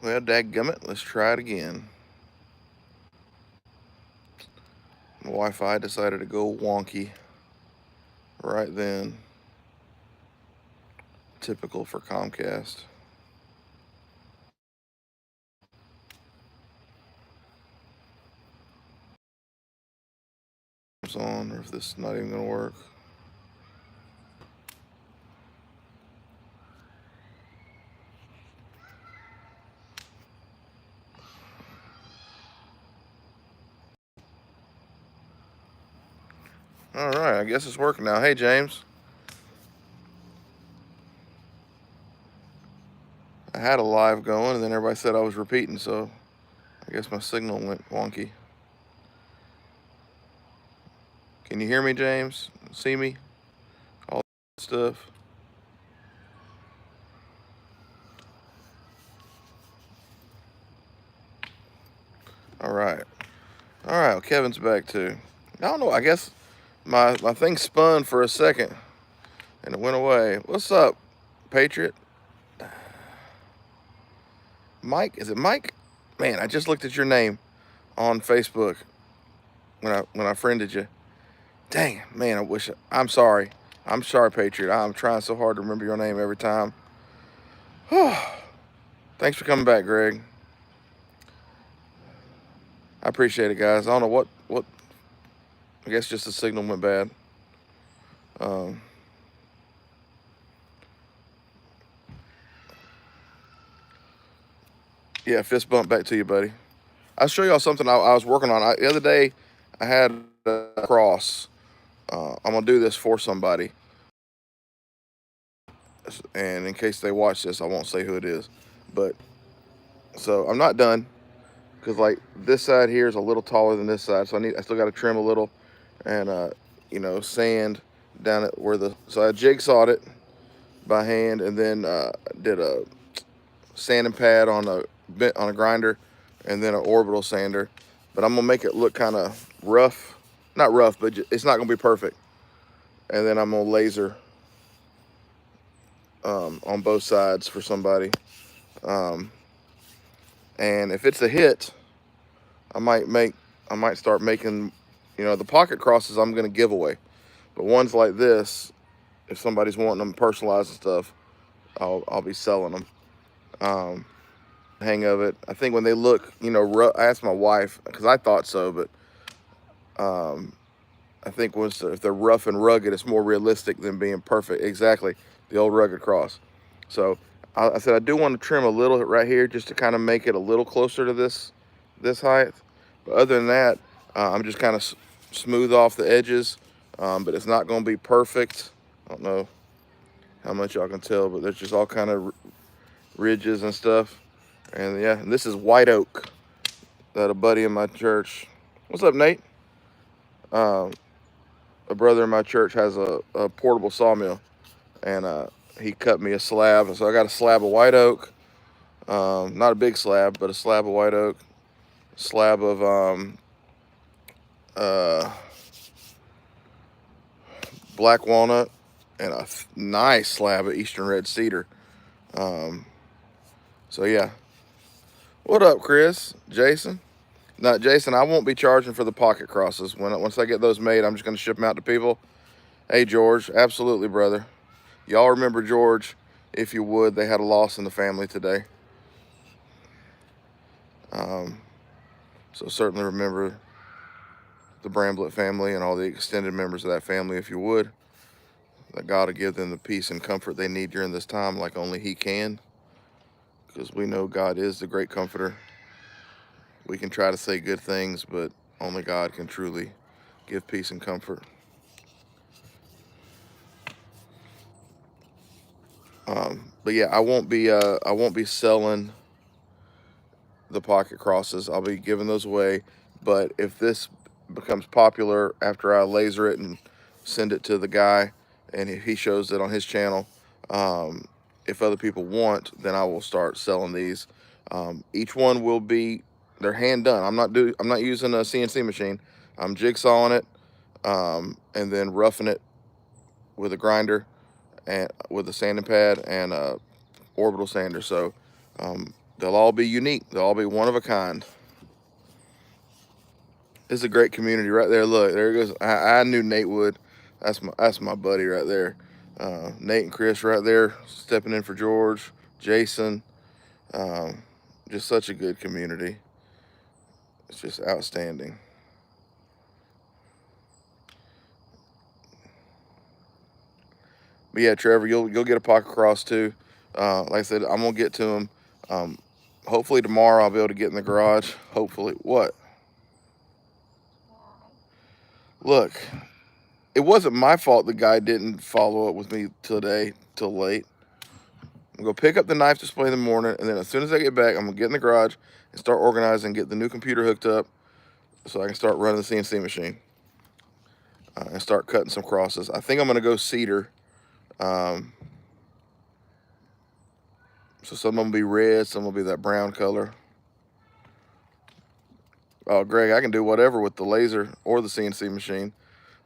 Well, dadgummit, let's try it again. My Wi-Fi decided to go wonky right then. Typical for Comcast. It's on, or if this is not even gonna work. All right, I guess it's working now. Hey, James. I had a live going, and then everybody said I was repeating, so I guess my signal went wonky. Can you hear me, James? See me? All that stuff. All right. All right, well, Kevin's back too. I don't know. I guess my thing spun for a second, and it went away. What's up, Patriot? Mike? Is it Mike? Man, I just looked at your name on Facebook when I friended you. Dang, man, I wish. I'm sorry. I'm sorry, Patriot. I'm trying so hard to remember your name every time. Thanks for coming back, Greg. I appreciate it, guys. I don't know what. I guess just the signal went bad. Um, yeah, fist bump back to you, buddy. I'll show y'all something I was working on. The other day, I had a cross. I'm gonna do this for somebody, and in case they watch this, I won't say who it is. But so I'm not done because like this side here is a little taller than this side, so I still got to trim a little, and sand down at where so I jigsawed it by hand, and then did a sanding pad on a grinder, and then an orbital sander. But I'm gonna make it look kind of rough, not rough, but it's not gonna be perfect. And then I'm gonna laser on both sides for somebody. Um, and if it's a hit, I might start making, the pocket crosses I'm gonna give away. But ones like this, if somebody's wanting them personalized and stuff, I'll be selling them. Hang of it. I think when they look, rough, I asked my wife because I thought so, but I think if they're rough and rugged, it's more realistic than being perfect. Exactly, the old rugged cross. So I said I do want to trim a little right here just to kind of make it a little closer to this height. But other than that, I'm just kind of smooth off the edges, but it's not going to be perfect. I don't know how much y'all can tell, but there's just all kind of ridges and stuff. And yeah, and this is white oak that a buddy in my church. What's up, Nate? Um, a brother in my church has a portable sawmill, and he cut me a slab, and so I got a slab of white oak. Not a big slab, but a slab of white oak, slab of uh, black walnut, and a nice slab of eastern red cedar. Um, so yeah, what up, Chris? Jason? No, Jason, I won't be charging for the pocket crosses. Once I get those made, I'm just going to ship them out to people. Hey, George, absolutely, brother. Y'all remember George, if you would. They had a loss in the family today. So certainly remember the Bramblett family and all the extended members of that family, if you would. That God will give them the peace and comfort they need during this time like only He can. Because we know God is the great comforter. We can try to say good things, but only God can truly give peace and comfort. But yeah, I won't be selling the pocket crosses. I'll be giving those away. But if this becomes popular after I laser it and send it to the guy, and if he shows it on his channel, if other people want, then I will start selling these. Each one will be they're hand done. I'm not using a CNC machine. I'm jigsawing it, and then roughing it with a grinder and with a sanding pad and a orbital sander. So They'll all be unique. They'll all be one of a kind. This is a great community right there. Look, there it goes. I knew Nate would. That's my buddy right there. Nate and Chris right there stepping in for George, Jason. Just such a good community. It's just outstanding. But yeah, Trevor, you'll get a pocket cross too. Like I said, I'm gonna get to them. Hopefully tomorrow I'll be able to get in the garage. Hopefully, what? Look, it wasn't my fault the guy didn't follow up with me today till late. I'm gonna pick up the knife display in the morning, and then as soon as I get back, I'm gonna get in the garage and start organizing, get the new computer hooked up, so I can start running the CNC machine and start cutting some crosses. I think I'm gonna go cedar. So some of them will be red, some will be that brown color. Oh, Greg, I can do whatever with the laser or the CNC machine.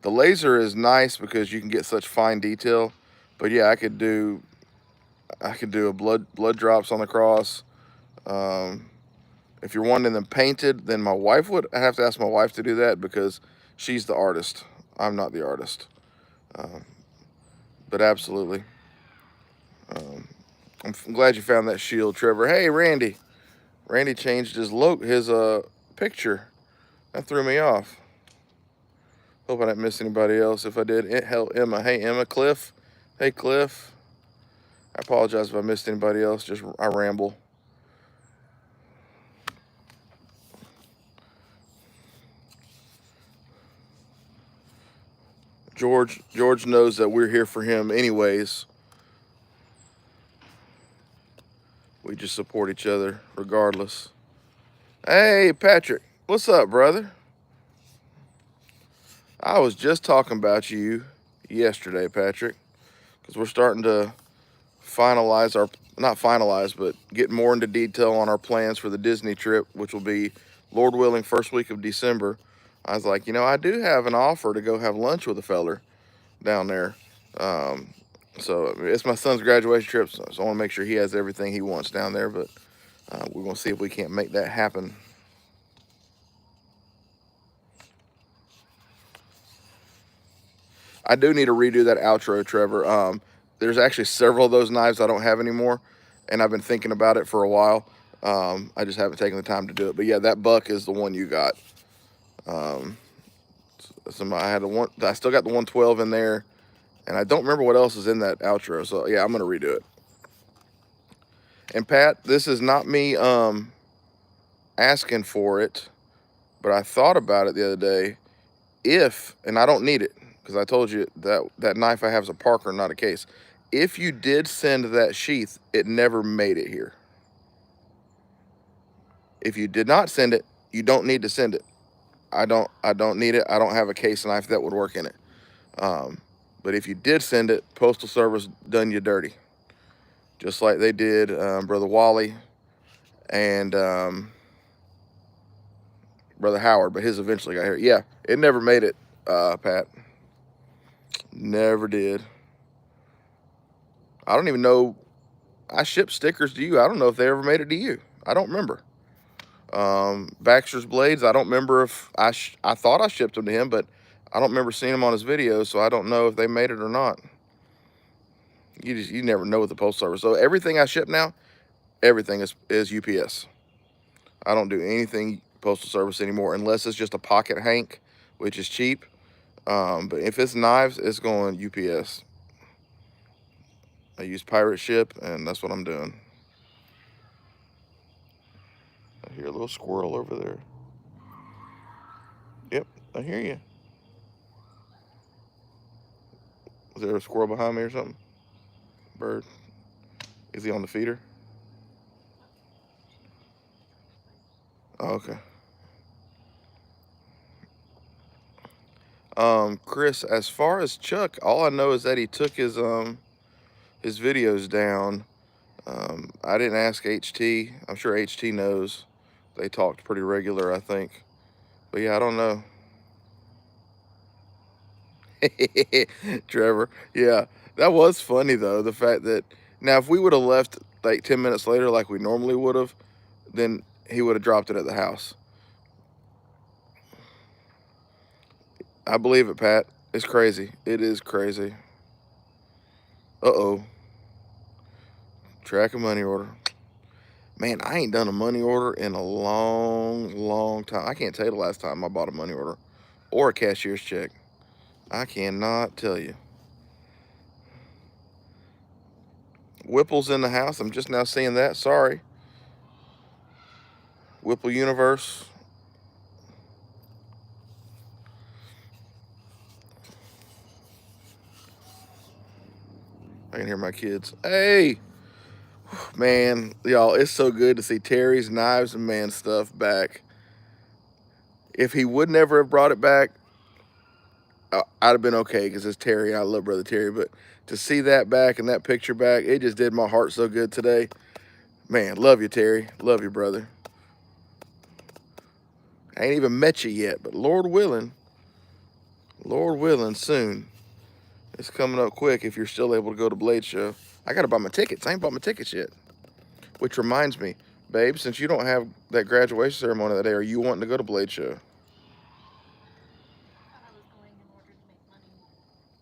The laser is nice because you can get such fine detail. But yeah, I could do a blood drops on the cross. If you're wanting them painted, then my wife would. I have to ask my wife to do that because she's the artist. I'm not the artist. But absolutely. I'm glad you found that shield, Trevor. Hey, Randy. Randy changed his picture. That threw me off. Hope I didn't miss anybody else. If I did, hell, Emma. Hey, Emma. Cliff. Hey, Cliff. I apologize if I missed anybody else. Just I ramble. George knows that we're here for him anyways. We just support each other regardless. Hey, Patrick. What's up, brother? I was just talking about you yesterday, Patrick, because we're starting to finalize not finalize, but get more into detail on our plans for the Disney trip, which will be, Lord willing, first week of December. I was like, I do have an offer to go have lunch with a feller down there. So it's my son's graduation trip, so I want to make sure he has everything he wants down there, but we're going to see if we can't make that happen. I do need to redo that outro, Trevor. There's actually several of those knives I don't have anymore, and I've been thinking about it for a while. I just haven't taken the time to do it. But yeah, that buck is the one you got. I still got the 112 in there, and I don't remember what else is in that outro. So yeah, I'm gonna redo it. And Pat, this is not me asking for it, but I thought about it the other day. And I don't need it, because I told you that knife I have is a Parker, not a case. If you did send that sheath, it never made it here. If you did not send it, you don't need to send it. I don't need it. I don't have a case knife that would work in it. But if you did send it, Postal Service done you dirty, just like they did Brother Wally and Brother Howard, but his eventually got here. Yeah, it never made it, Pat. Never did. I don't even know. I shipped stickers to you. I don't know if they ever made it to you. I don't remember. Baxter's Blades, I don't remember if I thought I shipped them to him, but I don't remember seeing them on his videos, so I don't know if they made it or not. You never know with the Postal Service. So everything I ship now, everything is UPS. I don't do anything Postal Service anymore unless it's just a pocket hank, which is cheap. But if it's knives, it's going UPS. I use Pirate Ship, and that's what I'm doing. I hear a little squirrel over there. Yep, I hear you. Is there a squirrel behind me or something? Bird. Is he on the feeder? Oh, okay. Chris, as far as Chuck, all I know is that he took his videos down. I didn't ask HT. I'm sure HT knows. They talked pretty regular, I think. But yeah, I don't know. Trevor, yeah, that was funny though. The fact that now if we would have left like 10 minutes later like we normally would have, then he would have dropped it at the house. I believe it, Pat. It's crazy. It is crazy. Uh-oh. Track a money order. Man, I ain't done a money order in a long time. I can't tell you the last time I bought a money order or a cashier's check. I cannot tell you. Whipple's in the house. I'm just now seeing that. Sorry. Whipple Universe. I can hear my kids. Hey, man, y'all, it's so good to see Terry's Knives and Man stuff back. If he would never have brought it back, I'd have been okay because it's Terry. I love Brother Terry. But to see that back and that picture back, it just did my heart so good today. Man, love you, Terry. Love you, brother. I ain't even met you yet, but Lord willing, soon. It's coming up quick if you're still able to go to Blade Show. I got to buy my tickets. I ain't bought my tickets yet. Which reminds me, babe, since you don't have that graduation ceremony that day, are you wanting to go to Blade Show?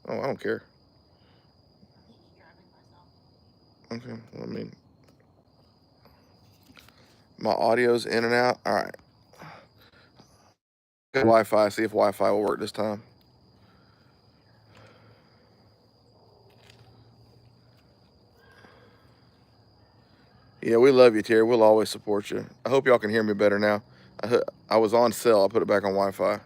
Oh, I don't care. Okay, I mean, my audio's in and out. All right. Get Wi-Fi, see if Wi-Fi will work this time. Yeah, we love you, Terry. We'll always support you. I hope y'all can hear me better now. I was on cell. I put it back on Wi-Fi.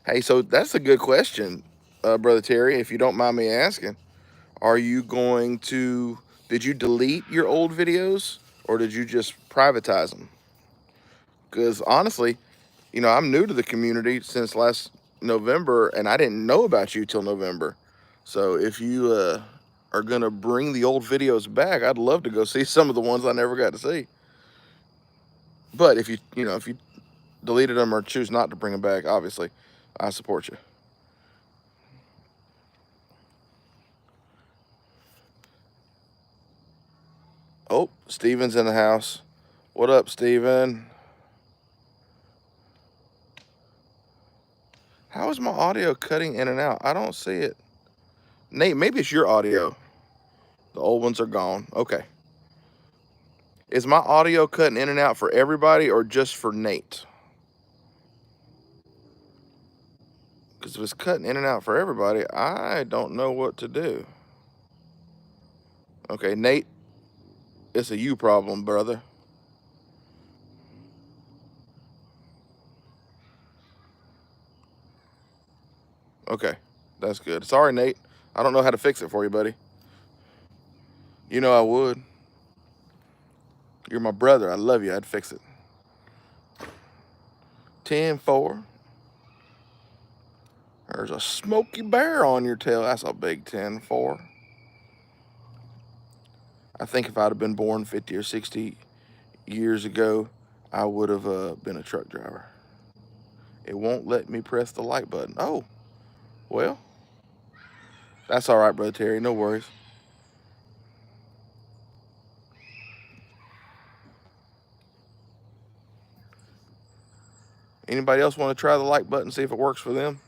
Hey, so that's a good question, Brother Terry, if you don't mind me asking. Are you going to, did you delete your old videos or did you just privatize them? Because honestly, you know, I'm new to the community since last November and I didn't know about you till November. So if you are going to bring the old videos back, I'd love to go see some of the ones I never got to see. But if if you deleted them or choose not to bring them back, obviously, I support you. Oh, Steven's in the house. What up, Steven? How is my audio cutting in and out? I don't see it. Nate, maybe it's your audio. The old ones are gone. Okay. Is my audio cutting in and out for everybody or just for Nate? Because if it's cutting in and out for everybody, I don't know what to do. Okay, Nate, it's a you problem, brother. Okay, that's good. Sorry, Nate. I don't know how to fix it for you, buddy. You know I would. You're my brother. I love you. I'd fix it. 10-4. There's a smoky bear on your tail. That's a big 10-4. I think if I'd have been born 50 or 60 years ago, I would have been a truck driver. It won't let me press the like button. Oh, well, that's all right, Brother Terry. No worries. Anybody else want to try the like button, see if it works for them?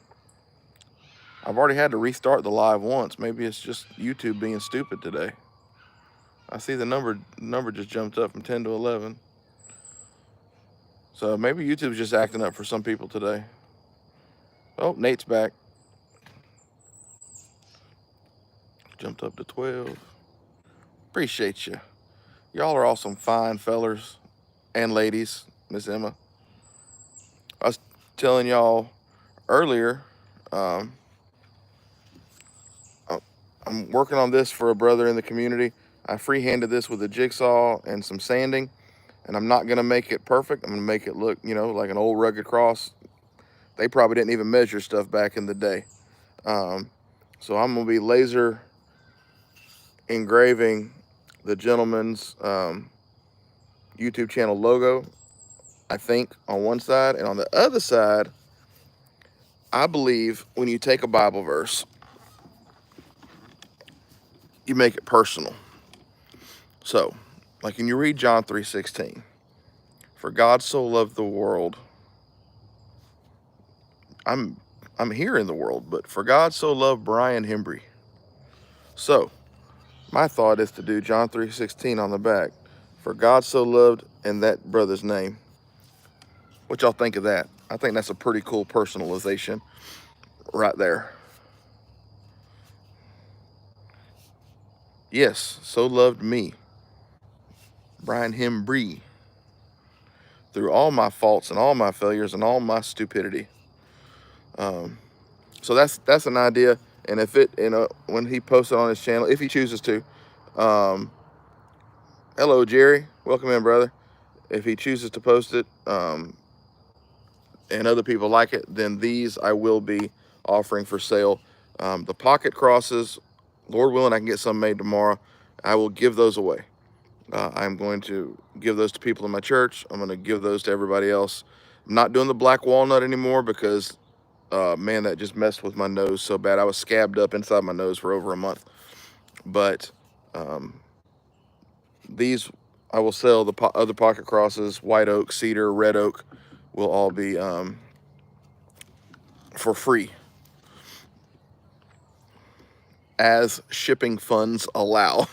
I've already had to restart the live once. Maybe it's just YouTube being stupid today. I see the number just jumped up from 10 to 11. So maybe YouTube's just acting up for some people today. Oh, Nate's back. Jumped up to 12. Appreciate you. Y'all are awesome, fine fellers and ladies, Miss Emma. I was telling y'all earlier, I'm working on this for a brother in the community. I freehanded this with a jigsaw and some sanding, and I'm not gonna make it perfect. I'm gonna make it look, like an old rugged cross. They probably didn't even measure stuff back in the day. So I'm gonna be laser engraving the gentleman's YouTube channel logo, I think, on one side, and on the other side, I believe when you take a Bible verse, you make it personal. So, like when you read John 3:16, for God so loved the world. I'm here in the world, but for God so loved Brian Hembry. So, my thought is to do John 3:16 on the back. For God so loved, and that brother's name. What y'all think of that? I think that's a pretty cool personalization right there. Yes, so loved me, Brian Hembry, through all my faults and all my failures and all my stupidity. So that's an idea. And if it, when he posts it on his channel, if he chooses to, hello Jerry, welcome in, brother. If he chooses to post it, and other people like it, then these I will be offering for sale. The pocket crosses, Lord willing, I can get some made tomorrow. I will give those away. I'm going to give those to people in my church. I'm going to give those to everybody else. I'm not doing the black walnut anymore because, man, that just messed with my nose so bad. I was scabbed up inside my nose for over a month. But these I will sell. The other pocket crosses, white oak, cedar, red oak, will all be for free, as shipping funds allow.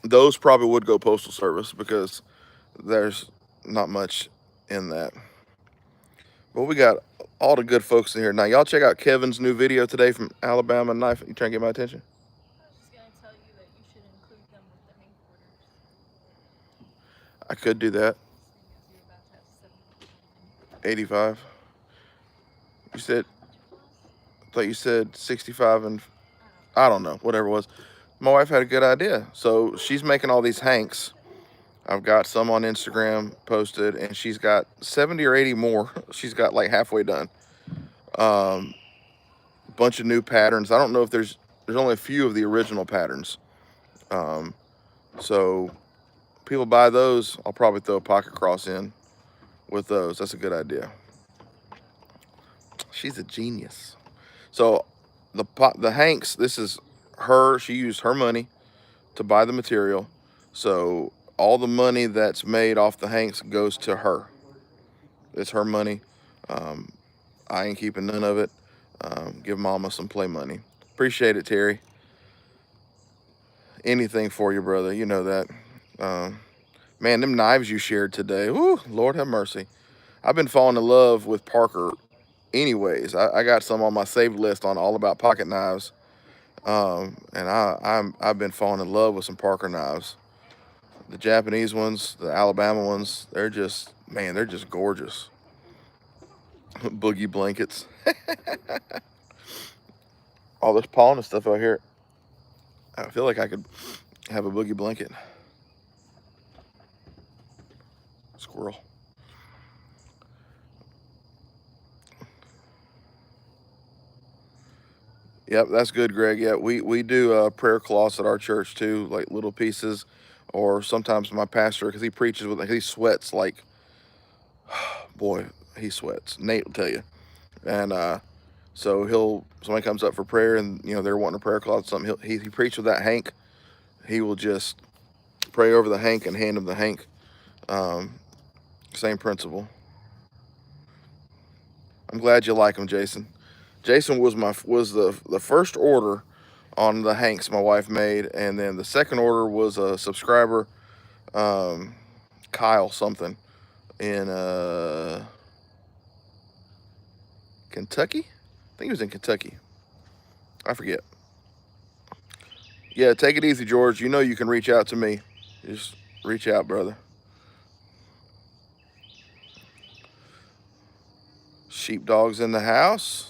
Those probably would go postal service because there's not much in that. But we got all the good folks in here. Now, y'all check out Kevin's new video today from Alabama Knife. You trying to get my attention? I was just going to tell you that you should include them with the hank orders. I could do that. You're about to have 85. You said, I thought you said 65 and I don't know, whatever it was. My wife had a good idea. So she's making all these hanks. I've got some on Instagram posted, and she's got 70 or 80 more. She's got like halfway done. Bunch of new patterns. I don't know if there's only a few of the original patterns. So people buy those, I'll probably throw a pocket cross in with those. That's a good idea. She's a genius. So the hanks, this is her. She used her money to buy the material. So all the money that's made off the hanks goes to her. It's her money. I ain't keeping none of it. Give mama some play money. Appreciate it, Terry. Anything for you, brother. You know that. Man, them knives you shared today. Whoo, Lord have mercy. I've been falling in love with Parker anyways. I got some on my saved list on all about pocket knives. And I've been falling in love with some Parker knives. The Japanese ones, the Alabama ones, they're just, man, they're just gorgeous. Boogie blankets. All this pollen and stuff out here. I feel like I could have a boogie blanket. Squirrel. Yep, that's good, Greg. Yeah, we do prayer cloths at our church too, like little pieces, or sometimes my pastor, because he preaches with, he sweats like, boy, he sweats. Nate will tell you, and so somebody comes up for prayer, and they're wanting a prayer cloth, something. He preaches with that hank. He will just pray over the hank and hand him the hank. Same principle. I'm glad you like them, Jason. Jason was the first order on the hanks my wife made, and then the second order was a subscriber, Kyle something, in Kentucky. I think he was in Kentucky. I forget. Yeah, take it easy, George. You know you can reach out to me. Just reach out, brother. Sheepdog's in the house.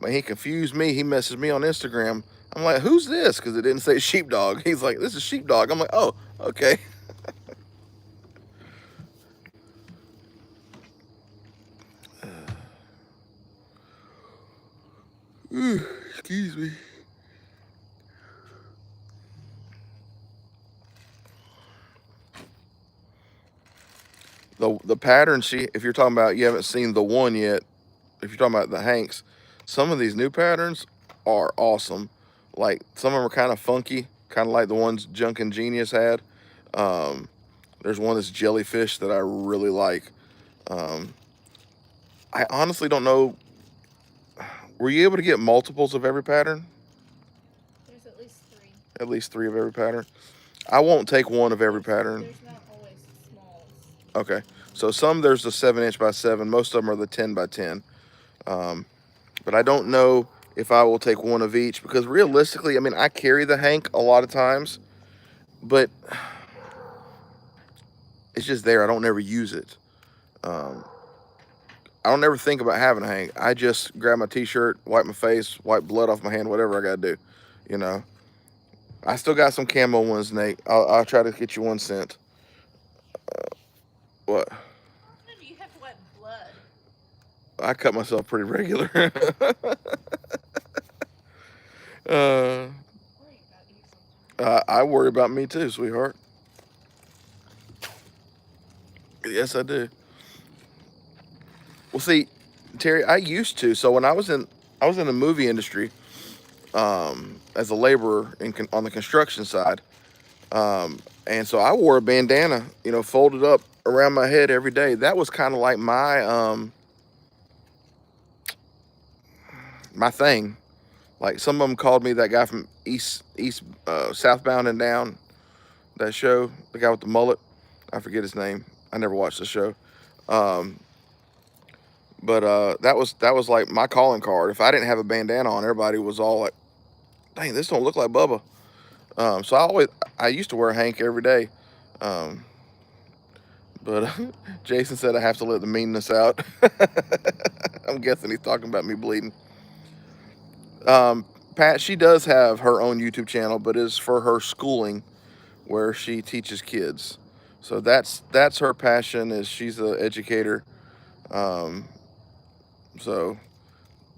Man, he confused me. He messaged me on Instagram. I'm like, who's this? Because it didn't say sheepdog. He's like, this is sheepdog. I'm like, oh, okay. Excuse me. the pattern she, if you're talking about, you haven't seen the one yet, if you're talking about the Hanks, some of these new patterns are awesome. Like some of them are kind of funky, kind of like the ones Junk and Genius had. Um, there's one that's jellyfish that I really like. Um, I honestly don't know. Were you able to get multiples of every pattern? There's at least 3. At least 3 of every pattern. I won't take one of every pattern. There's not always smalls. Okay, so some there's the 7" by 7. Most of them are the 10 by 10. Um, but I don't know if I will take one of each because realistically, I mean, I carry the Hank a lot of times, but it's just there. I don't never use it. Um, I don't ever think about having a Hank. I just grab my T-shirt, wipe my face, wipe blood off my hand, whatever I gotta do. You know, I still got some camo ones, Nate. I'll try to get you one sent. What? How often do you have to wipe blood? I cut myself pretty regular. I worry about you sometimes. I worry about me too, sweetheart. Yes, I do. Well, see, Terry, I used to. So when I was in the movie industry as a laborer on the construction side, and so I wore a bandana, you know, folded up around my head every day. That was kind of like my thing. Like some of them called me that guy from Southbound and Down, that show, the guy with the mullet. I forget his name. I never watched the show. Um, but that was like my calling card. If I didn't have a bandana on, everybody was all like, "Dang, this don't look like Bubba." So I used to wear Hank every day. Um, but Jason said I have to let the meanness out. I'm guessing he's talking about me bleeding. Pat, she does have her own YouTube channel, but it's for her schooling, where she teaches kids. So that's her passion. Is she's an educator. Um, so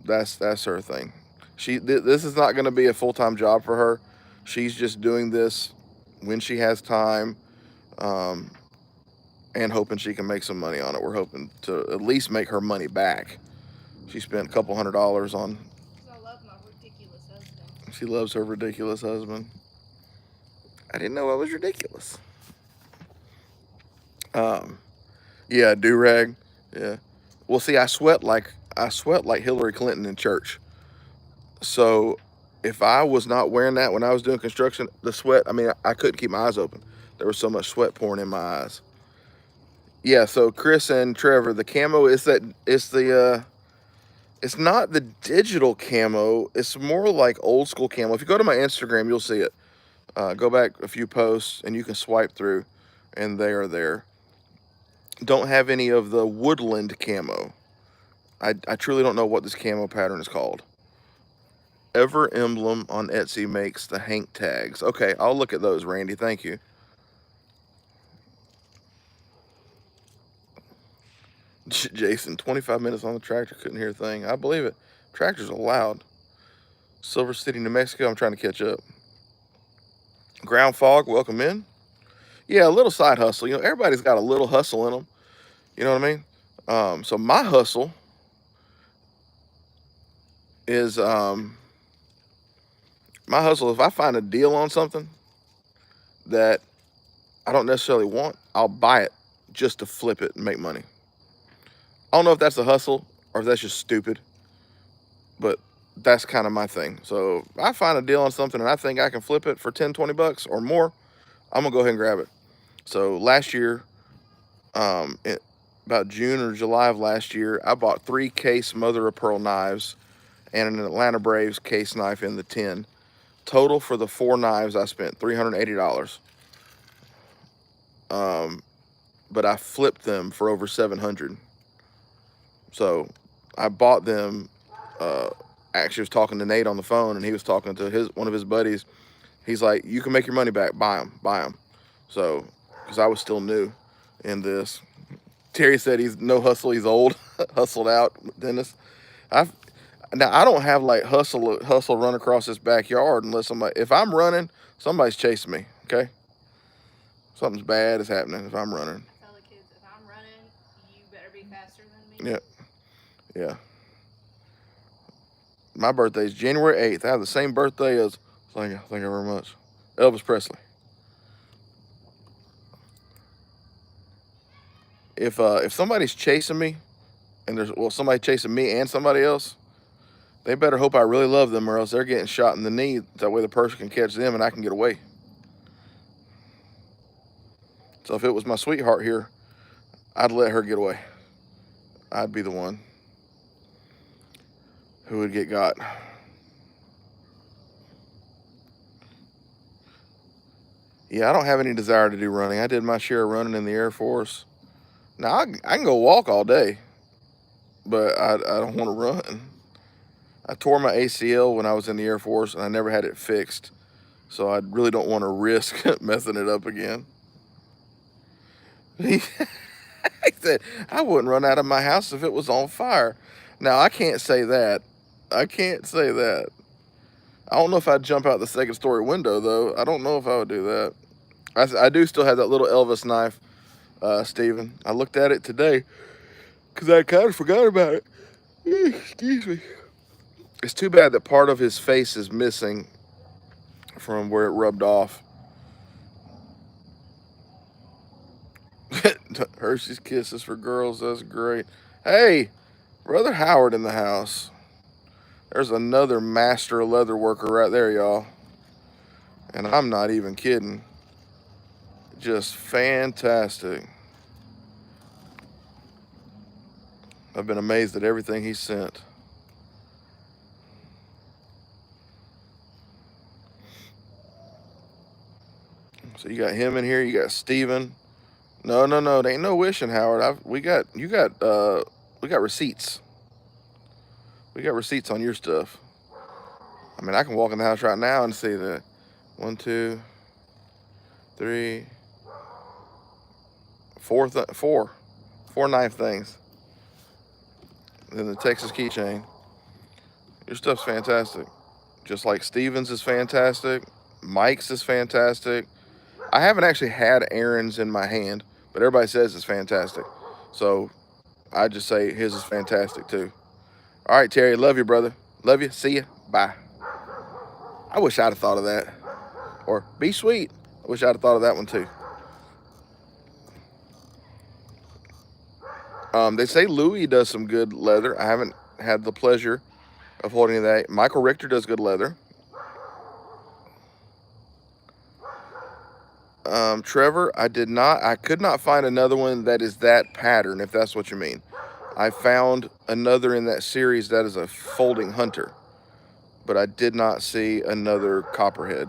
that's her thing. This is not going to be a full-time job for her. She's just doing this when she has time, um, and hoping she can make some money on it. We're hoping to at least make her money back. She spent a couple $100 on. I love my ridiculous husband. She loves her ridiculous husband. I didn't know I was ridiculous. Yeah, do rag. Yeah. Well, see, I sweat like Hillary Clinton in church. So if I was not wearing that when I was doing construction, the sweat, I mean, I couldn't keep my eyes open. There was so much sweat pouring in my eyes. Yeah, so Chris and Trevor, the camo is that it's not the digital camo. It's more like old school camo. If you go to my Instagram, you'll see it. Go back a few posts and you can swipe through, and they are there. Don't have any of the woodland camo. I truly don't know what this camo pattern is called. Ever Emblem on Etsy makes the Hank tags. Okay, I'll look at those, Randy. Thank you. Jason, 25 minutes on the tractor, couldn't hear a thing. I believe it. Tractors are loud. Silver City, New Mexico, I'm trying to catch up. Ground Fog, welcome in. Yeah, a little side hustle. You know, everybody's got a little hustle in them. You know what I mean? So my hustle is if I find a deal on something that I don't necessarily want, I'll buy it just to flip it and make money. I don't know if that's a hustle or if that's just stupid, but that's kind of my thing. So if I find a deal on something and I think I can flip it for 10, 20 bucks or more, I'm gonna go ahead and grab it. So last year, about June or July of last year, I bought 3 case mother of pearl knives and an Atlanta Braves case knife in the tin. Total for the 4 knives, I spent $380. But I flipped them for over 700. So I bought them. Actually, was talking to Nate on the phone, and he was talking to one of his buddies. He's like, "You can make your money back. Buy them." So, because I was still new in this. Terry said he's no hustle. He's old, hustled out. Dennis, now I don't have like hustle run across this backyard unless if I'm running, somebody's chasing me. Okay, something's bad is happening if I'm running. I tell the kids if I'm running, Yeah, yeah. My birthday is January 8th. I have the same birthday as, thank you very much, Elvis Presley. If somebody's chasing me, and there's, well, somebody chasing me and somebody else, they better hope I really love them, or else they're getting shot in the knee. That way the person can catch them and I can get away. So if it was my sweetheart here, I'd let her get away. I'd be the one who would get got. Yeah, I don't have any desire to do running. I did my share of running in the Air Force. Now, I can go walk all day, but I don't want to run. I tore my ACL when I was in the Air Force, and I never had it fixed. So I really don't want to risk messing it up again. He said, I wouldn't run out of my house if it was on fire. Now, I can't say that. I can't say that. I don't know if I'd jump out the second story window, though. I don't know if I would do that. I do still have that little Elvis knife, Steven. I looked at it today because I kind of forgot about it. Excuse me. It's too bad that part of his face is missing from where it rubbed off. Hershey's Kisses for girls. That's great. Hey, Brother Howard in the house. There's another master leather worker right there, y'all. And I'm not even kidding. Just fantastic. I've been amazed at everything he sent. So you got him in here. You got Steven. No. There ain't no wishing, Howard. We got receipts. We got receipts on your stuff. I mean, I can walk in the house right now and see the 1, 2, 3, 4 knife things. And then the Texas keychain. Your stuff's fantastic. Just like Steven's is fantastic. Mike's is fantastic. I haven't actually had Aaron's in my hand, but everybody says it's fantastic. So I just say his is fantastic too. All right, Terry. Love you, brother. Love you. See you. Bye. I wish I'd have thought of that. Or be sweet. I wish I'd have thought of that one too. They say Louis does some good leather. I haven't had the pleasure of holding that. Michael Richter does good leather. Trevor, I could not find another one that is that pattern, if that's what you mean. I found another in that series that is a folding hunter, but I did not see another copperhead.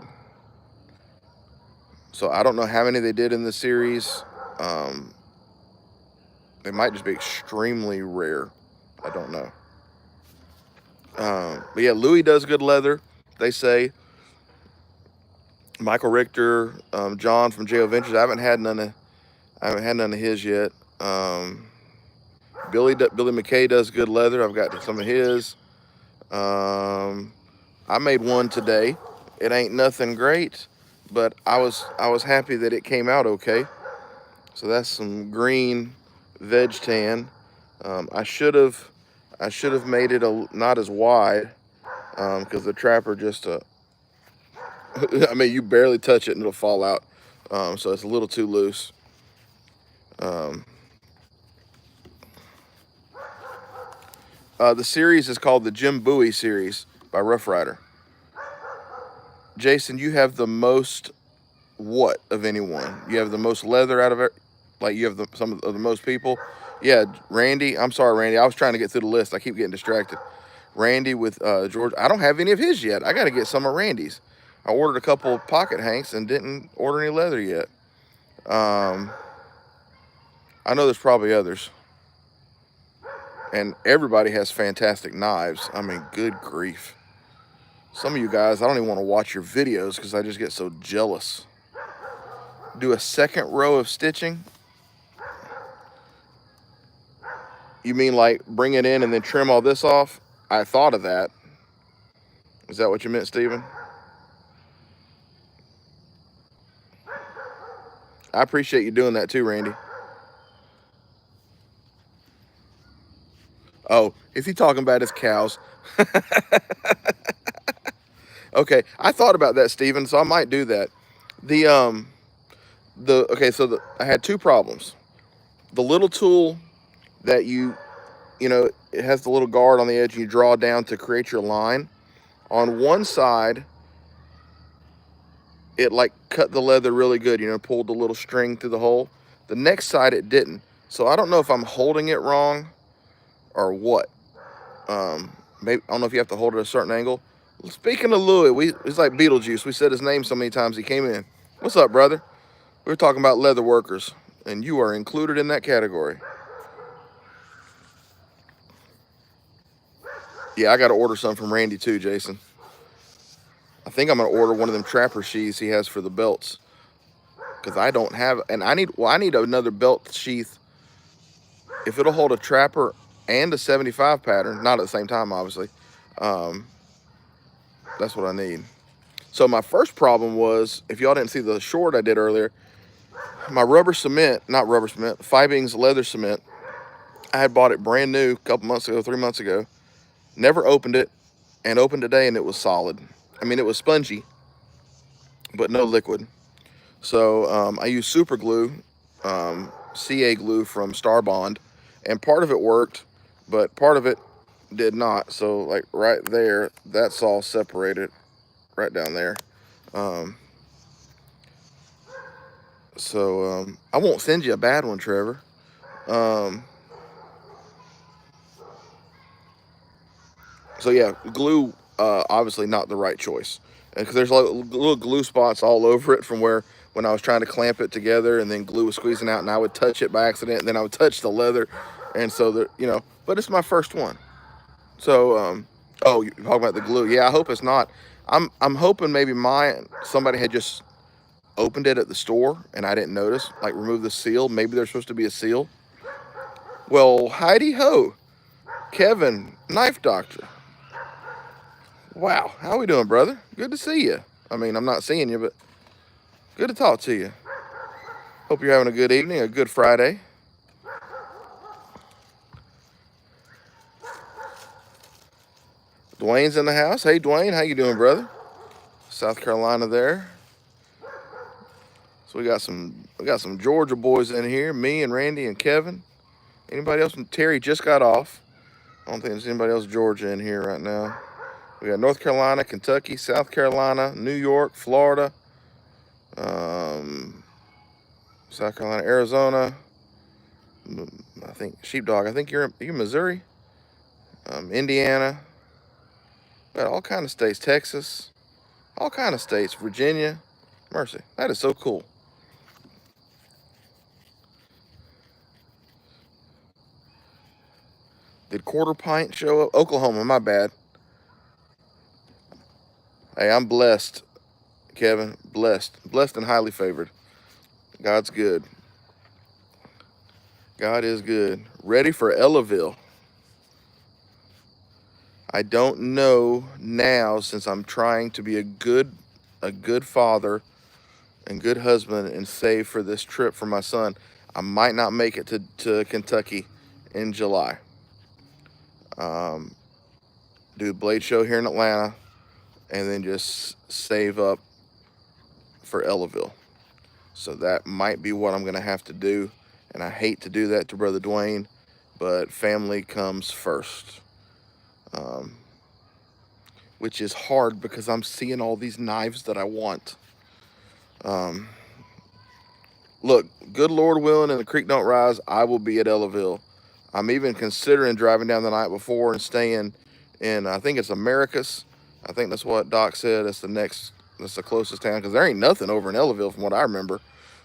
So I don't know how many they did in the series. They might just be extremely rare. I don't know. But yeah, Louis does good leather, they say. Michael Richter, John from JO Ventures. I haven't had none of his yet. Billy McKay does good leather. I've got some of his. I made one today. It ain't nothing great, but I was happy that it came out okay. So that's some green veg tan. I should have made it not as wide because the trapper just I mean, you barely touch it and it'll fall out. So it's a little too loose. The series is called the Jim Bowie series by Rough Rider. Jason, you have the most what of anyone? You have the most leather out of it. Like you have some of the most people. Yeah, Randy. I'm sorry, Randy. I was trying to get through the list. I keep getting distracted. Randy with George. I don't have any of his yet. I got to get some of Randy's. I ordered a couple pocket hanks and didn't order any leather yet. I know there's probably others. And everybody has fantastic knives. I mean, good grief. Some of you guys, I don't even want to watch your videos because I just get so jealous. Do a second row of stitching. You mean like bring it in and then trim all this off? I thought of that. Is that what you meant, Steven? I appreciate you doing that too, Randy. Oh, is he talking about his cows? Okay, I thought about that, Steven, so I might do that. The okay, so I had two problems. The little tool that you know, it has the little guard on the edge and you draw down to create your line. On one side, it like cut the leather really good, you know, pulled the little string through the hole. The next side it didn't. So I don't know if I'm holding it wrong or what. Maybe I don't know if you have to hold it at a certain angle. Speaking of Louis, it's like Beetlejuice. We said his name so many times he came in. What's up, brother? We were talking about leather workers, and you are included in that category. Yeah, I got to order some from Randy too, Jason. I think I'm gonna order one of them trapper sheaths he has for the belts because I don't have, and I need another belt sheath if it'll hold a trapper and a 75 pattern, not at the same time, obviously. Um, that's what I need. So my first problem was, if y'all didn't see the short I did earlier, my rubber cement, not rubber cement, Fibings leather cement. I had bought it brand new a couple months ago, 3 months ago. Never opened it, and opened today, and it was solid. I mean, it was spongy, but no liquid. So I used super glue, CA glue from Star Bond, and part of it worked, but part of it did not. So like right there, that's all separated right down there. Um, I won't send you a bad one, Trevor. Um, so yeah, glue, obviously not the right choice, because there's like little glue spots all over it from where when I was trying to clamp it together, and then glue was squeezing out, and I would touch it by accident, and then I would touch the leather, and so that, you know. But it's my first one, so oh, you're talking about the glue? Yeah, I hope it's not. I'm hoping maybe somebody had just opened it at the store and I didn't notice, like remove the seal. Maybe there's supposed to be a seal. Well, Heidi ho, Kevin, knife doctor. Wow, how we doing, brother? Good to see you. I mean, I'm not seeing you, but good to talk to you. Hope you're having a good evening, a good Friday. Dwayne's in the house. Hey, Dwayne, how you doing, brother? South Carolina there. So we got some Georgia boys in here. Me and Randy and Kevin. Anybody else? Terry just got off. I don't think there's anybody else Georgia in here right now. We got North Carolina, Kentucky, South Carolina, New York, Florida, um, South Carolina, Arizona. I think Sheepdog. I think you're Missouri, Indiana. Got all kind of states. Texas, all kind of states. Virginia. Mercy, that is so cool. Did Quarter Pint show up? Oklahoma. My bad. Hey, I'm blessed, Kevin. Blessed and highly favored. God's good. God is good. Ready for Ellaville. I don't know now, since I'm trying to be a good father and good husband and save for this trip for my son. I might not make it to Kentucky in July. Um, do the Blade Show here in Atlanta, and then just save up for Ellaville. So that might be what I'm going to have to do. And I hate to do that to Brother Dwayne, but family comes first. Um, which is hard because I'm seeing all these knives that I want. Um, look, good Lord willing, and the creek don't rise, I will be at Ellaville. I'm even considering driving down the night before and staying in, I think it's Americus. I think that's what Doc said. That's the closest town, because there ain't nothing over in Ellaville from what I remember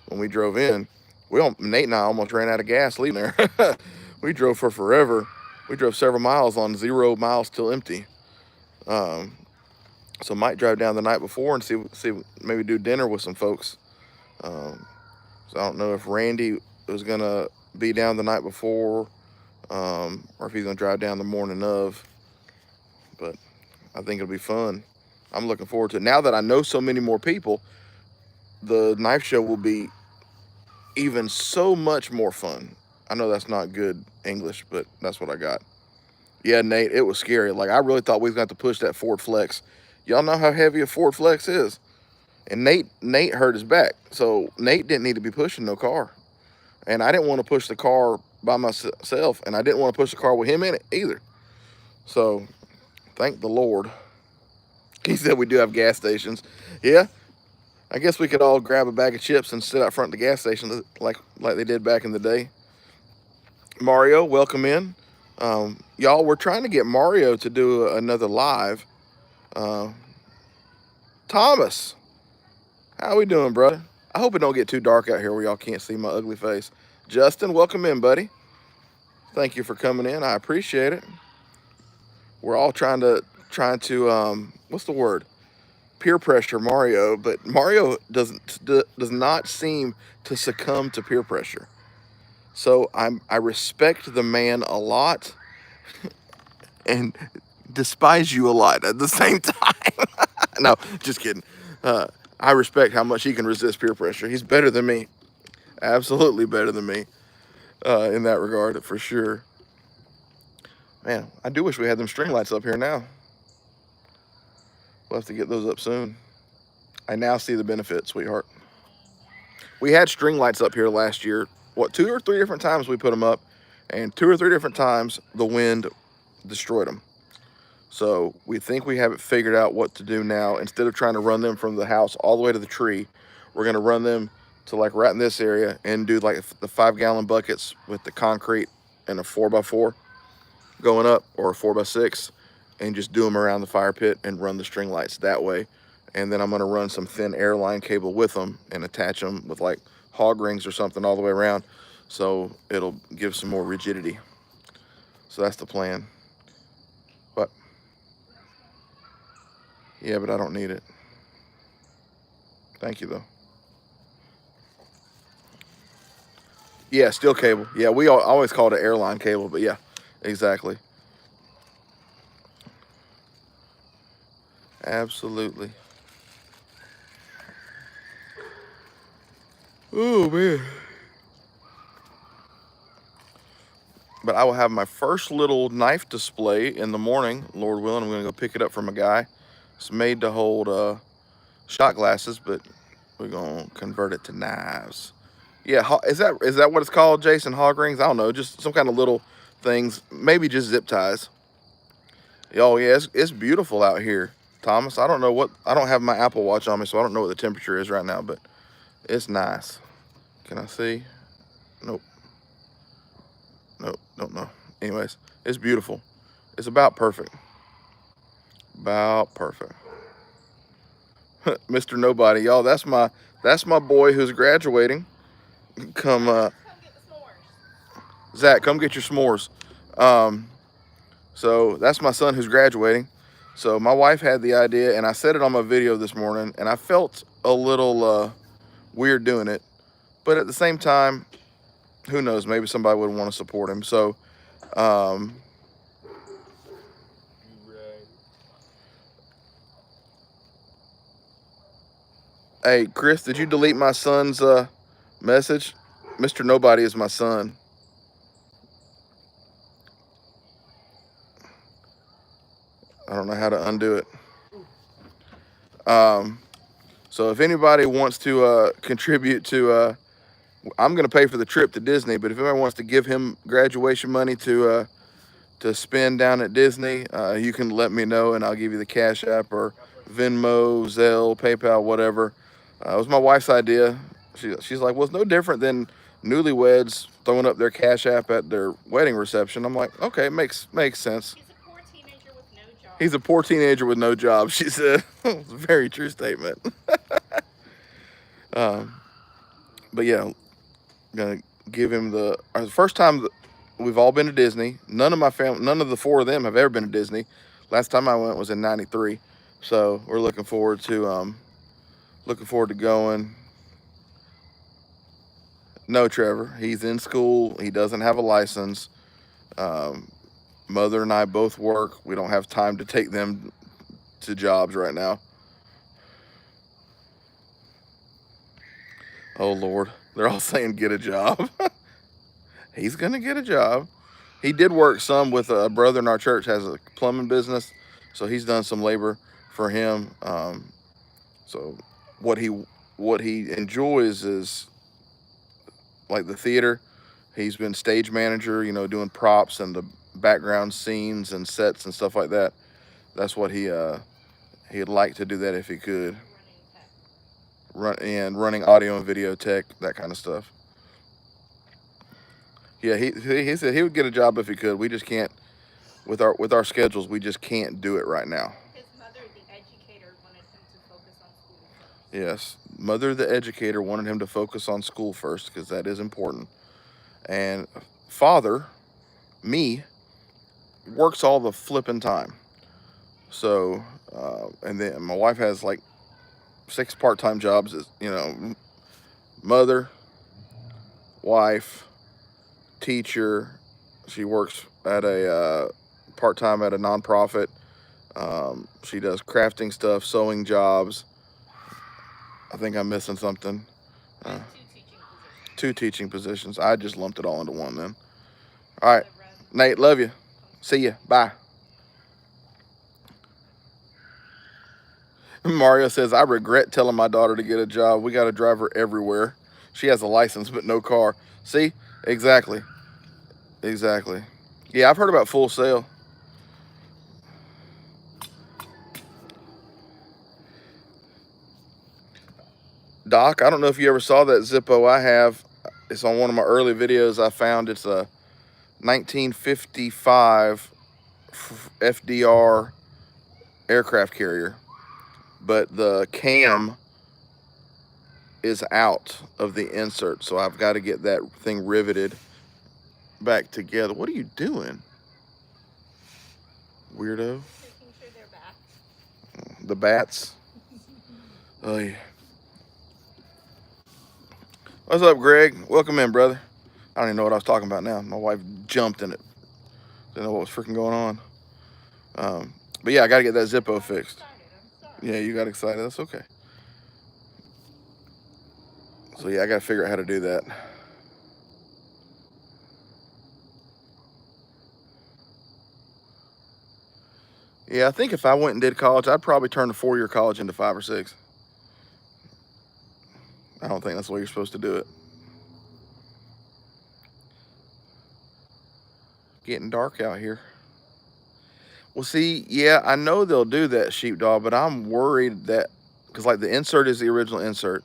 when we drove in. Nate and I almost ran out of gas leaving there. We drove for forever. We drove several miles on 0 miles till empty. Um, so might drive down the night before and see maybe do dinner with some folks. Um, so I don't know if Randy was gonna be down the night before, or if he's gonna drive down the morning of. But I think it'll be fun. I'm looking forward to it. Now that I know so many more people, the knife show will be even so much more fun. I know that's not good English, but that's what I got. Yeah, Nate, it was scary. Like I really thought we was going to have to push that Ford Flex. Y'all know how heavy a Ford Flex is. And Nate hurt his back. So Nate didn't need to be pushing no car. And I didn't want to push the car by myself, and I didn't want to push the car with him in it either. So thank the Lord. He said we do have gas stations. Yeah, I guess we could all grab a bag of chips and sit out front of the gas station like they did back in the day. Mario, welcome in. Y'all, we're trying to get Mario to do another live. Uh, Thomas, how we doing, brother? I hope it don't get too dark out here where y'all can't see my ugly face. Justin, welcome in, buddy. Thank you for coming in. I appreciate it. We're all trying to what's the word? Peer pressure Mario, but Mario does not seem to succumb to peer pressure. So I respect the man a lot and despise you a lot at the same time. No, just kidding. I respect how much he can resist peer pressure. He's better than me, absolutely better than me in that regard for sure. Man, I do wish we had them string lights up here now. We'll have to get those up soon. I now see the benefit, sweetheart. We had string lights up here last year. What, 2 or 3 different times we put them up, and 2 or 3 different times the wind destroyed them. So we think we have it figured out what to do now. Instead of trying to run them from the house all the way to the tree, we're going to run them to like right in this area and do like the 5-gallon buckets with the concrete and a 4x4 going up, or a 4x6, and just do them around the fire pit and run the string lights that way. And then I'm going to run some thin airline cable with them and attach them with like hog rings or something all the way around, so it'll give some more rigidity. So that's the plan. But yeah, but I don't need it. Thank you though. Yeah, steel cable. Yeah, we always call it an airline cable, but yeah, exactly. Absolutely. Oh man. But I will have my first little knife display in the morning, Lord willing. I'm going to go pick it up from a guy. It's made to hold shot glasses, but we're going to convert it to knives. Yeah, is that what it's called, Jason? Hog rings? I don't know, just some kind of little things, maybe just zip ties. Oh yeah, it's beautiful out here, Thomas. I don't have my Apple Watch on me, so I don't know what the temperature is right now, but it's nice. Can I see? Nope. Nope, don't know. Anyways, it's beautiful. It's about perfect. About perfect. Mr. Nobody, y'all. That's my boy who's graduating. Come, Come get the s'mores. Zach, come get your s'mores. Um, so that's my son who's graduating. So my wife had the idea, and I said it on my video this morning, and I felt a little weird doing it, but at the same time, who knows? Maybe somebody would want to support him. So. Um, Hey, Chris, did you delete my son's message? Mr. Nobody is my son. I don't know how to undo it. So if anybody wants to contribute to, I'm going to pay for the trip to Disney, but if anybody wants to give him graduation money to spend down at Disney, you can let me know, and I'll give you the Cash App or Venmo, Zelle, PayPal, whatever. It was my wife's idea. She's like, well, it's no different than newlyweds throwing up their Cash App at their wedding reception. I'm like, okay, makes sense. He's a poor teenager with no job. He's a poor teenager with no job, she said. It's a very true statement. But yeah, gonna give him the first time we've all been to Disney. None of my family, none of the 4 of them have ever been to Disney. Last time I went was in '93, so we're looking forward to going. No, Trevor, he's in school. He doesn't have a license. Mother and I both work. We don't have time to take them to jobs right now. Oh Lord, they're all saying get a job. He's gonna get a job. He did work some with a brother in our church has a plumbing business, so he's done some labor for him. So what he enjoys is like the theater. He's been stage manager, you know, doing props and the background scenes and sets and stuff like that. That's what he'd like to do that if he could. Running audio and video tech, that kind of stuff. Yeah, he said he would get a job if he could. We just can't with our schedules. We just can't do it right now. His mother, the educator, wanted him to focus on school first. Yes, mother the educator wanted him to focus on school first because that is important. And father, me, works all the flipping time. So, and then my wife has like 6 part-time jobs. As you know, mother, wife, teacher. She works at a part-time at a nonprofit. She does crafting stuff, sewing jobs. I think I'm missing something. And Uh, 2 teaching positions. 2 teaching positions. I just lumped it all into one then. All right, I've read. Nate, love you. See ya. Bye. Mario says, I regret telling my daughter to get a job. We got to drive her everywhere. She has a license, but no car. See? Exactly. Exactly. Yeah, I've heard about Full Sail. Doc, I don't know if you ever saw that Zippo I have. It's on one of my early videos I found. It's a 1955 FDR aircraft carrier, but the cam is out of the insert, so I've got to get that thing riveted back together. What are you doing, weirdo? Making sure they're back. The bats. Oh yeah. What's up, Greg? Welcome in, brother. I don't even know what I was talking about now. My wife jumped in it. Didn't know what was freaking going on. But yeah, I got to get that Zippo fixed. I'm sorry. Yeah, you got excited. That's okay. So yeah, I got to figure out how to do that. Yeah, I think if I went and did college, I'd probably turn a 4-year college into 5 or 6. I don't think that's the way you're supposed to do it. Getting dark out here. Well, see, yeah, I know they'll do that, sheepdog, but I'm worried that because like the insert is the original insert,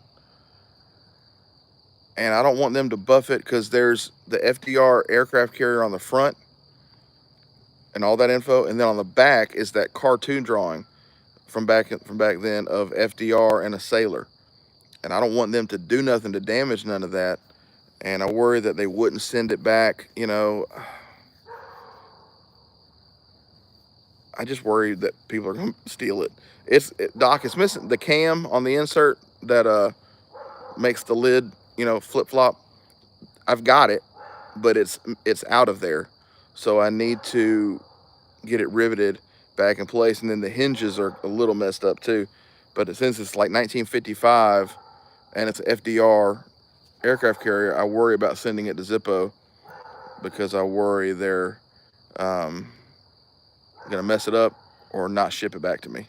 and I don't want them to buff it because there's the FDR aircraft carrier on the front and all that info, and then on the back is that cartoon drawing from back then of FDR and a sailor, and I don't want them to do nothing to damage none of that, and I worry that they wouldn't send it back. You know, I just worry that people are gonna steal it. Doc, it's missing the cam on the insert that makes the lid, you know, flip flop. I've got it, but it's out of there, so I need to get it riveted back in place, and then the hinges are a little messed up too. But since it's like 1955 and it's an FDR aircraft carrier, I worry about sending it to Zippo because I worry they're gonna mess it up or not ship it back to me.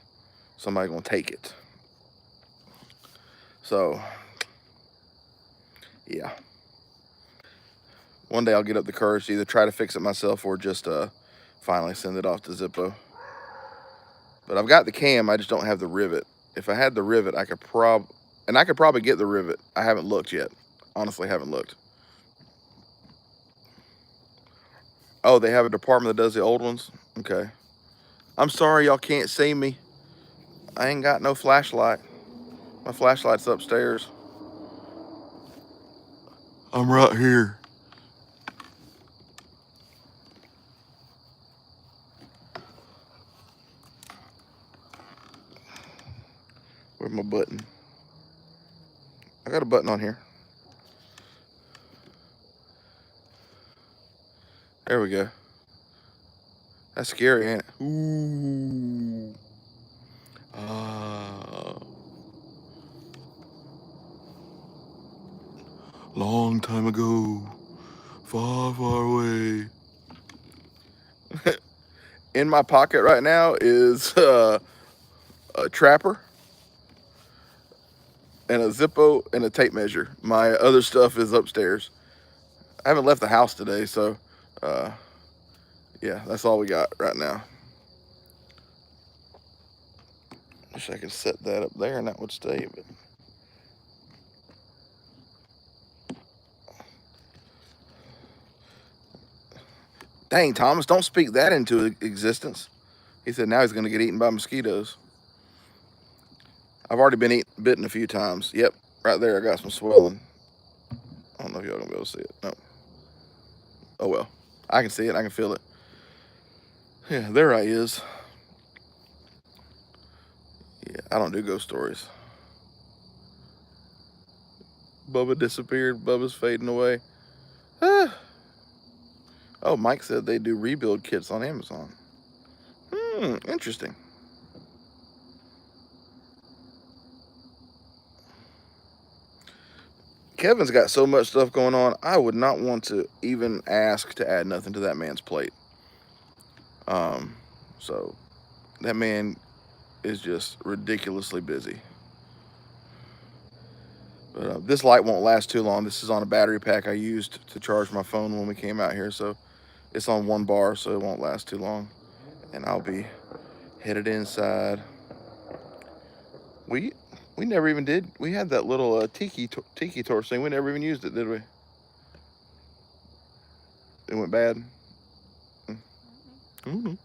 Somebody's gonna take it. So yeah, one day I'll get up the courage to either try to fix it myself or just finally send it off to Zippo. But I've got the cam, I just don't have the rivet. If I had the rivet, I could probably get the rivet. I haven't looked yet. Honestly, haven't looked. Oh, they have a department that does the old ones? Okay. I'm sorry y'all can't see me. I ain't got no flashlight. My flashlight's upstairs. I'm right here. Where's my button? I got a button on here. There we go. That's scary, ain't it? Ooh. Long time ago, far, far away. In my pocket right now is a trapper and a Zippo and a tape measure. My other stuff is upstairs. I haven't left the house today, so uh, yeah, that's all we got right now. Wish I could set that up there and that would stay, but dang, Thomas, don't speak that into existence. He said now he's going to get eaten by mosquitoes. I've already been bitten a few times. Yep, right there I got some swelling. I don't know if y'all gonna be able to see it. No. Oh well. I can see it. I can feel it. Yeah, there I is. Yeah, I don't do ghost stories. Bubba disappeared. Bubba's fading away. Ah. Oh, Mike said they do rebuild kits on Amazon. Interesting. Kevin's got so much stuff going on, I would not want to even ask to add nothing to that man's plate. So that man is just ridiculously busy. But this light won't last too long. This is on a battery pack I used to charge my phone when we came out here, so it's on 1 bar, so it won't last too long. And I'll be headed inside. We never even did. We had that little tiki torch thing. We never even used it, did we? It went bad. Mm-hmm.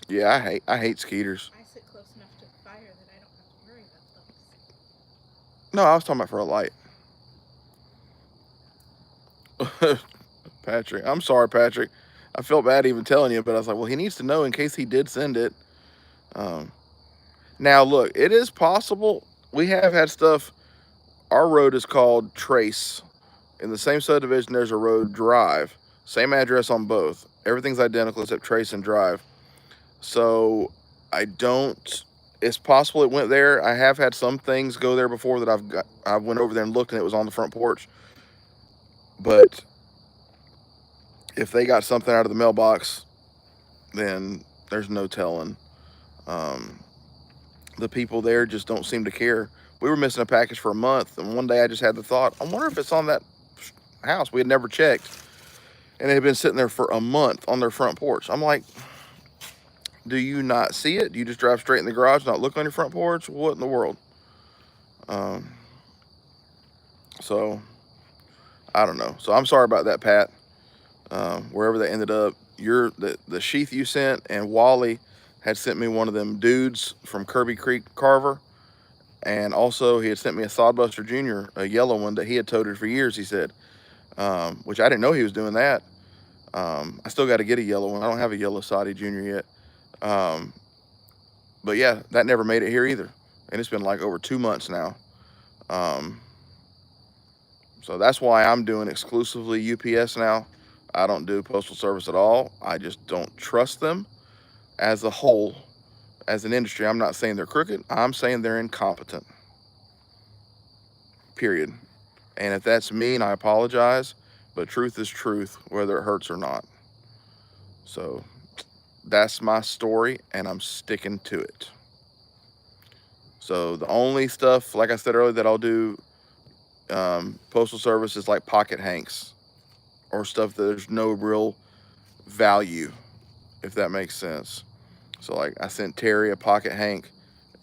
Yeah, I hate skeeters. I sit close enough to the fire that I don't have to worry about those. No, I was talking about for a light. Patrick, I'm sorry, Patrick. I felt bad even telling you, but I was like, well, he needs to know in case he did send it. Now, look, it is possible. We have had stuff. Our road is called Trace. In the same subdivision, there's a road Drive. Same address on both. Everything's identical except Trace and Drive. So I don't. It's possible it went there. I have had some things go there before that I went over there and looked and it was on the front porch. But if they got something out of the mailbox, then there's no telling. The people there just don't seem to care. We were missing a package for a month, and one day I just had the thought, I wonder if it's on that house. We had never checked, and it had been sitting there for a month on their front porch. I'm like, do you not see it? Do you just drive straight in the garage, not look on your front porch? What in the world? So I don't know. So I'm sorry about that, Pat. Wherever they ended up, the sheath you sent, and Wally had sent me one of them dudes from Kirby Creek Carver, and also he had sent me a Sodbuster Jr., a yellow one that he had toted for years. He said, which I didn't know he was doing that. I still got to get a yellow one. I don't have a yellow Soddy Jr. yet. But yeah, that never made it here either, and it's been like over 2 months now. So that's why I'm doing exclusively UPS now. I don't do Postal Service at all. I just don't trust them as a whole, as an industry. I'm not saying they're crooked. I'm saying they're incompetent. Period. And if that's mean, I apologize. But truth is truth, whether it hurts or not. So that's my story, and I'm sticking to it. So the only stuff, like I said earlier, that I'll do Postal Service is like pocket hanks or stuff that there's no real value, if that makes sense. So like I sent Terry a pocket hank,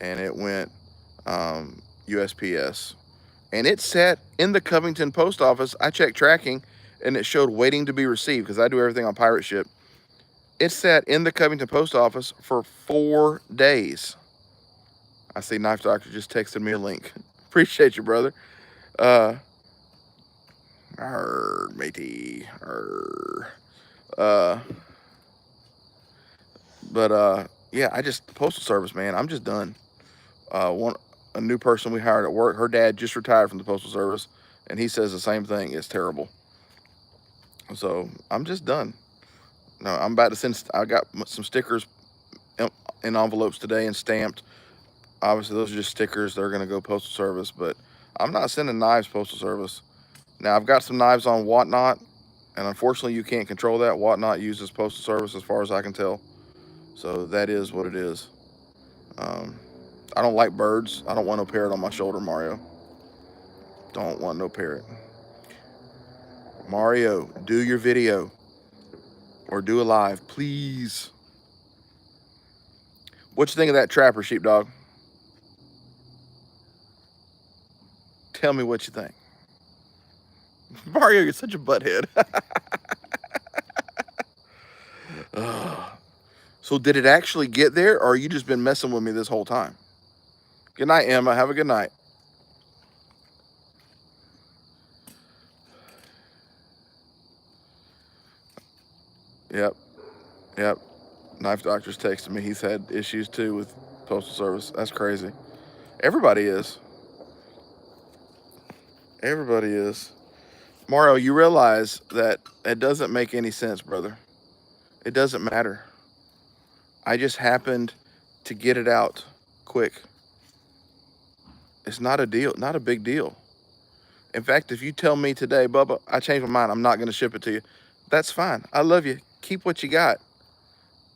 and it went USPS, and it sat in the Covington post office. I checked tracking, and it showed waiting to be received because I do everything on pirate ship. It sat in the Covington post office for 4 days. I see Knife Doctor just texted me a link. Appreciate you, brother. Matey. Yeah, Postal Service, man, I'm just done. A new person we hired at work, her dad just retired from the Postal Service, and he says the same thing. It's terrible. So I'm just done. No, I'm about to send. I got some stickers in envelopes today and stamped. Obviously, those are just stickers. They're going to go Postal Service, but I'm not sending knives Postal Service. Now, I've got some knives on Whatnot, And unfortunately, you can't control that. Whatnot uses postal service as far as I can tell. So that is what it is. Um, I don't like birds. I don't want no parrot on my shoulder, Mario. Don't want no parrot. Mario, do your video or do a live, please. What you think of that trapper, sheepdog? Tell me what you think. Mario, you're such a butthead. So did it actually get there, or you just been messing with me this whole time? Good night, Emma. Have a good night. Yep. Yep. Knife Doctor's texted me. He's had issues too with postal service. That's crazy. Everybody is. Everybody is. Mario, you realize that it doesn't make any sense, brother. It doesn't matter. I just happened to get it out quick. It's not a deal, not a big deal. In fact, if you tell me today, Bubba, I changed my mind, I'm not going to ship it to you, that's fine. I love you. Keep what you got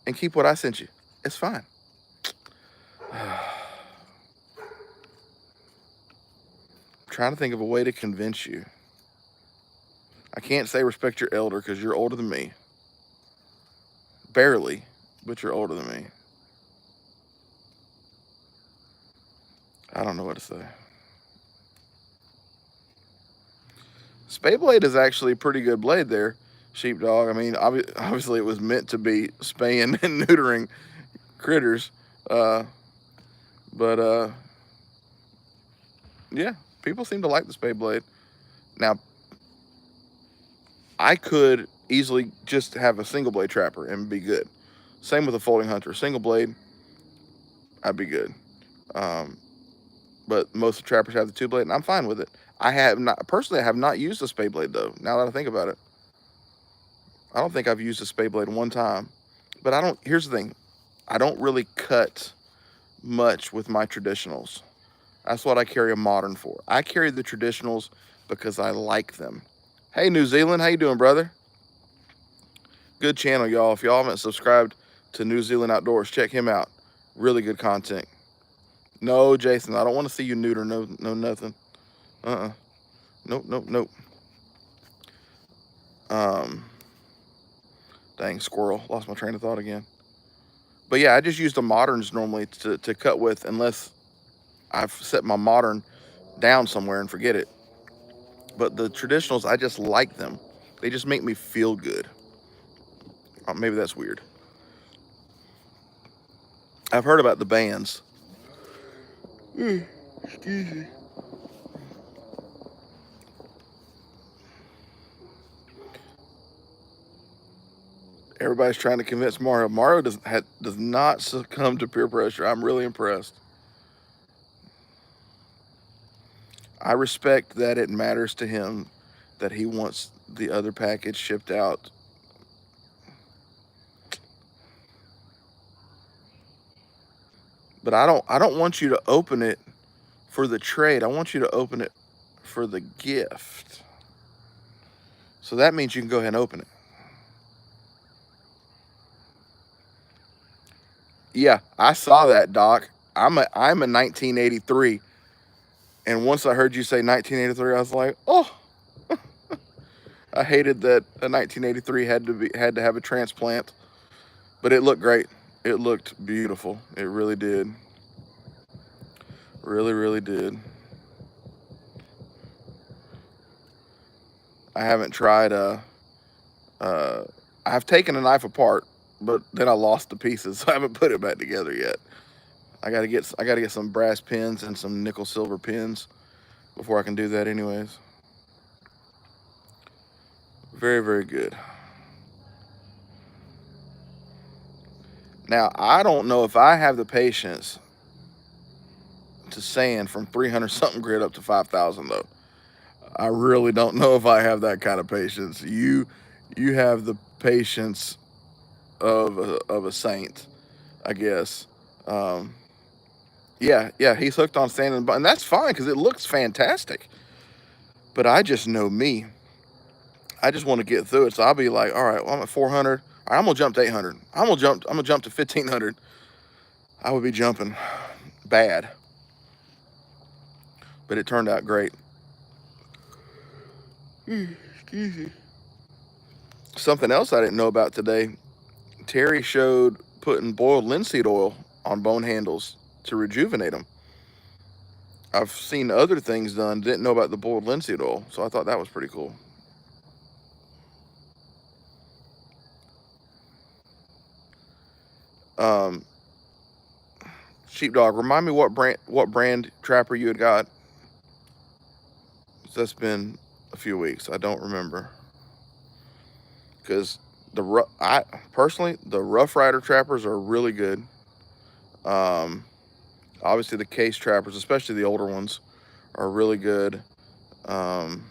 and keep what I sent you. It's fine. I'm trying to think of a way to convince you. I can't say respect your elder because you're older than me. Barely, but you're older than me. I don't know what to say. Spay blade is actually a pretty good blade there, sheepdog. I mean, obviously it was meant to be spaying and neutering critters. But yeah, people seem to like the spay blade. Now, I could easily just have a single blade trapper and be good. Same with a folding hunter. Single blade, I'd be good. But most of the trappers have the two blade, and I'm fine with it. I have not used a spay blade though. Now that I think about it, I don't think I've used a spay blade one time. But I don't. Here's the thing, I don't really cut much with my traditionals. That's what I carry a modern for. I carry the traditionals because I like them. Hey, New Zealand, how you doing, brother? Good channel, y'all. If y'all haven't subscribed to New Zealand Outdoors, check him out. Really good content. No, Jason, I don't want to see you neuter. No, nothing. Nope, nope, nope. Dang, squirrel. Lost my train of thought again. But yeah, I just use the moderns normally to cut with, unless I've set my modern down somewhere and forget it. But the traditionals, I just like them. They just make me feel good. Maybe that's weird. I've heard about the bands. Excuse me. Everybody's trying to convince Mario. Mario does not succumb to peer pressure. I'm really impressed. I respect that it matters to him that he wants the other package shipped out. But I don't want you to open it for the trade. I want you to open it for the gift. So that means you can go ahead and open it. Yeah, I saw that, Doc. I'm a 1983, and once I heard you say 1983, I was like, oh. I hated that a 1983 had to have a transplant, but it looked great. It looked beautiful. It really did. Really, really did. I haven't tried. I've taken a knife apart, but then I lost the pieces, so I haven't put it back together yet. I gotta get some brass pins and some nickel silver pins before I can do that. Anyways, very, very good. Now I don't know if I have the patience to sand from 300 something grit up to 5,000 though. I really don't know if I have that kind of patience. You have the patience of a saint, I guess. Yeah, he's hooked on sand, and that's fine because it looks fantastic. But I just know me. I just want to get through it. So I'll be like, all right, well, I'm at 400. All right, I'm gonna jump to 800. I'm gonna jump to 1500. I would be jumping bad, but it turned out great. Excuse me. Something else I didn't know about today. Terry showed putting boiled linseed oil on bone handles to rejuvenate them. I've seen other things done, didn't know about the boiled linseed oil, so I thought that was pretty cool. Um, Sheepdog, remind me what brand trapper you had got. That's been a few weeks. I don't remember because I personally the Rough Rider trappers are really good. Um, Obviously the case trappers, especially the older ones, are really good. Um,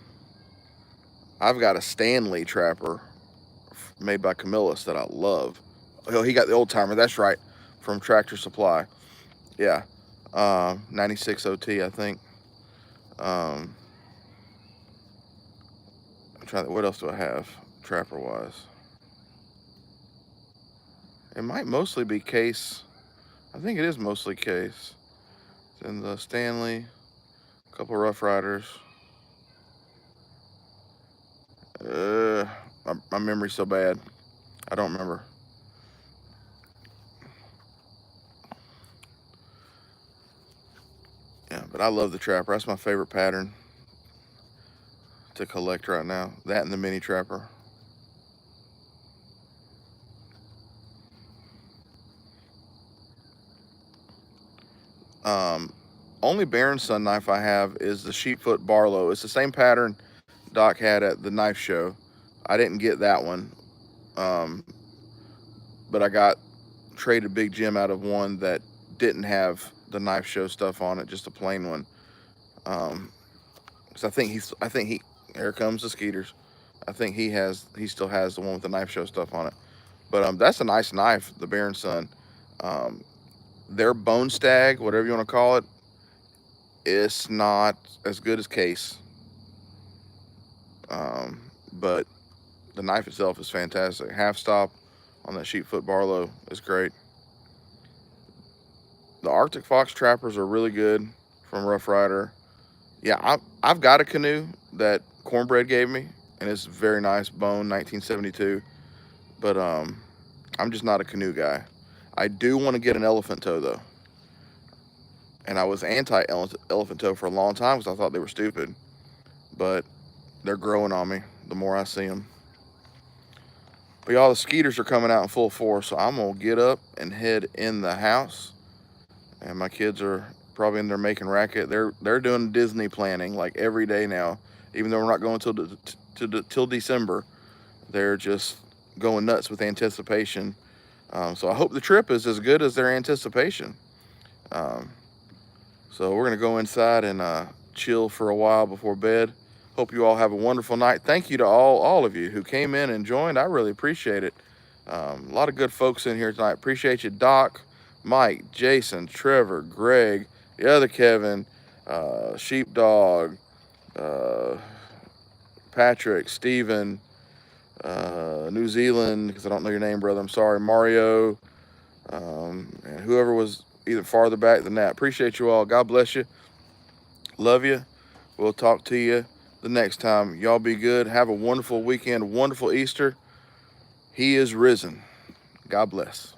I've got a Stanley trapper made by Camillus that I love. Oh, he got the old timer. That's right, from Tractor Supply. Yeah, 96 OT, I think. Um, I'm trying to, what else do I have trapper wise? It might mostly be case. I think it is mostly case. Then the Stanley, a couple Rough Riders. My memory's so bad. I don't remember. Yeah, but I love the trapper. That's my favorite pattern to collect right now. That and the mini trapper. Um, Only Baron Sun knife I have is the Sheepfoot Barlow. It's the same pattern Doc had at the knife show. I didn't get that one, um, but I got traded Big Jim out of one that didn't have the knife show stuff on it, just a plain one. Cause I think he, here comes the Skeeters. I think he still has the one with the knife show stuff on it. But that's a nice knife, the Baron Sun. Um, their bone stag, whatever you want to call it, it's not as good as case. But the knife itself is fantastic. Half stop on that Sheepfoot Barlow is great. The Arctic Fox trappers are really good from Rough Rider. Yeah, I've got a canoe that Cornbread gave me, and it's very nice, bone 1972. But I'm just not a canoe guy. I do want to get an elephant toe though, and I was anti elephant toe for a long time because I thought they were stupid. But they're growing on me the more I see them. But y'all, the Skeeters are coming out in full force, so I'm gonna get up and head in the house. And my kids are probably in there making racket. They're doing Disney planning like every day now, even though we're not going till December. They're just going nuts with anticipation. So I hope the trip is as good as their anticipation. Um, so we're gonna go inside and chill for a while before bed. Hope you all have a wonderful night. Thank you to all of you who came in and joined. I really appreciate it. A lot of good folks in here tonight. Appreciate you, Doc, Mike, Jason, Trevor, Greg, the other Kevin, Sheepdog, uh, Patrick, Steven, New Zealand, because I don't know your name, brother. I'm sorry, Mario, and whoever was either farther back than that. Appreciate you all. God bless you. Love you. We'll talk to you the next time. Y'all be good. Have a wonderful weekend, wonderful Easter. He is risen. God bless.